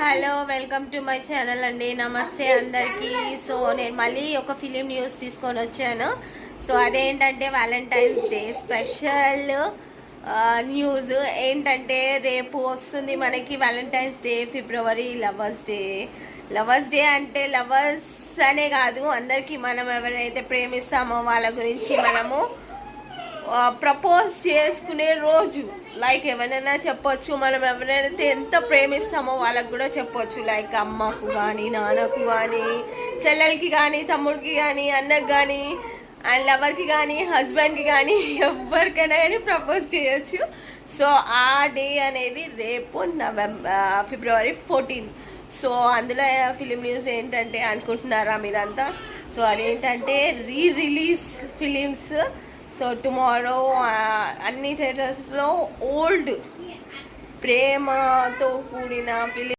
Hello welcome to my channel అండి. నమస్తే అందరికీ. సో నేను మళ్ళీ ఒక ఫిలిం న్యూస్ తీసుకొని వచ్చాను. సో అదేంటంటే వ్యాలంటైన్స్ డే స్పెషల్ న్యూస్ ఏంటంటే రేపు వస్తుంది మనకి వ్యాలంటైన్స్ డే, ఫిబ్రవరి లవర్స్ డే అంటే లవర్స్ అనే కాదు, అందరికీ మనం ఎవరైతే ప్రేమిస్తామో వాళ్ళ గురించి మనము ప్రపోజ్ చేసుకునే రోజు. లైక్ ఎవరైనా చెప్పొచ్చు, మనం ఎవరైతే ఎంత ప్రేమిస్తామో వాళ్ళకు కూడా చెప్పొచ్చు. లైక్ అమ్మకు కానీ, నాన్నకు కానీ, చెల్లెలకి కానీ, తమ్ముడికి కానీ, అన్నకు కానీ, అండ్ లవర్కి కానీ, హస్బెండ్కి కానీ, ఎవరికైనా కానీ ప్రపోజ్ చేయొచ్చు. సో ఆ డే అనేది రేపు ఫిబ్రవరి 14. సో అందులో ఫిలిం న్యూస్ ఏంటంటే అనుకుంటున్నారా మీరంతా? సో అదేంటంటే రిలీజ్ ఫిలిమ్స్. సో టుమారో అన్ని థియేటర్స్లో ఓల్డ్ ప్రేమతో కూడిన ఫిలిం